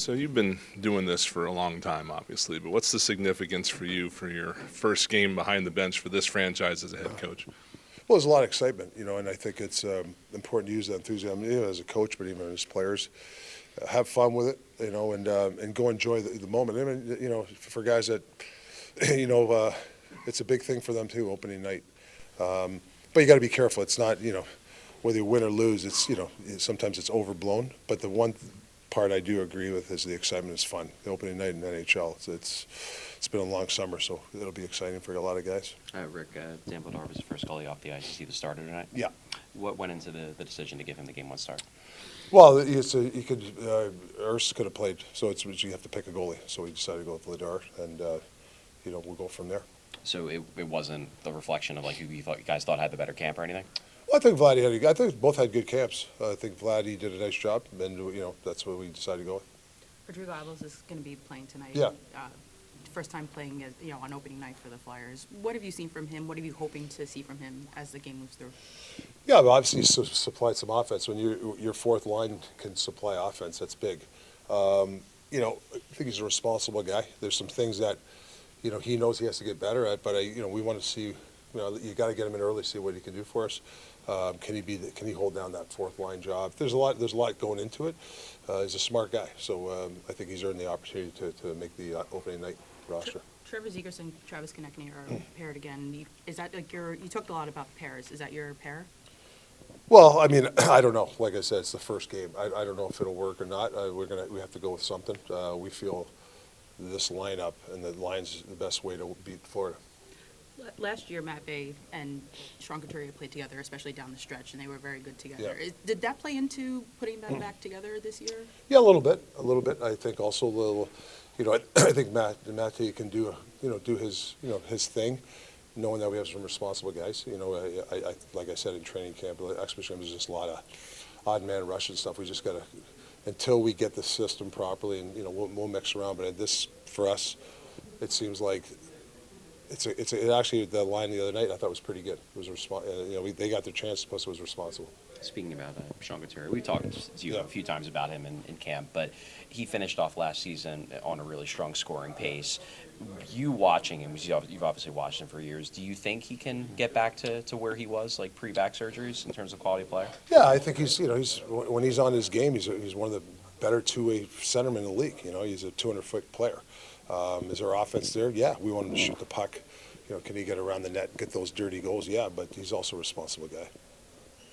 So you've been doing this for a long time, obviously, but what's the significance for you for your first game behind the bench for this franchise as a head coach? Well, there's a lot of excitement, and I think it's important to use that enthusiasm, as a coach, but even as players. Have fun with it, and go enjoy the moment. I mean, for guys that, it's a big thing for them too, opening night. But you got to be careful. It's not, whether you win or lose. It's, sometimes it's overblown. But the one part I do agree with is the excitement is fun. The opening night in the NHL, it's been a long summer, so it'll be exciting for a lot of guys. Rick, Dan Bedard was the first goalie off the ice. Is he the starter tonight? Yeah. What went into the decision to give him the game one start? Well, Urs could have played, so you have to pick a goalie. So we decided to go with Bedard, and we'll go from there. So it wasn't the reflection of like who you guys thought had the better camp or anything? Well, I think Vladdy I think both had good camps. I think Vladdy did a nice job, and that's what we decided to go with. Rodrigo Alves is going to be playing tonight. Yeah. First time playing on opening night for the Flyers. What have you seen from him? What are you hoping to see from him as the game moves through? Yeah, but obviously he's supplied some offense. When your fourth line can supply offense, that's big. I think he's a responsible guy. There's some things that he knows he has to get better at, but we want to see. You got to get him in early, see what he can do for us. Can he hold down that fourth line job? There's a lot going into it. He's a smart guy, so I think he's earned the opportunity to make the opening night roster. Trevor Zegras and Travis Konechny are paired you talked a lot about pairs. Is that your pair? Well, I mean, I don't know. Like I said, it's the first game. I don't know if it'll work or not. We have to go with something. We feel this lineup and the line's the best way to beat Florida. Last year, Matt Bay and Sean Couturier played together, especially down the stretch, and they were very good together. Yeah. Did that play into putting them back together this year? Yeah, a little bit. I think also a little. I think Matt can do his thing, knowing that we have some responsible guys. I like I said in training camp, especially there's just a lot of odd man rush and stuff. We just got to, until we get the system properly, and we'll mix around. But this for us, it seems like. It's actually the line the other night I thought was pretty good. It was they got their chance, plus it was responsible. Speaking about Sean Couturier, we've talked to you a few times about him in camp, but he finished off last season on a really strong scoring pace. You watching him, you've obviously watched him for years. Do you think he can get back to where he was, like pre-back surgeries, in terms of quality player? Yeah, I think he's when he's on his game, he's one of the better two-way centermen in the league. He's a 200-foot player. Is our offense there? Yeah, we want him to shoot the puck. Can he get around the net, get those dirty goals? Yeah, but he's also a responsible guy.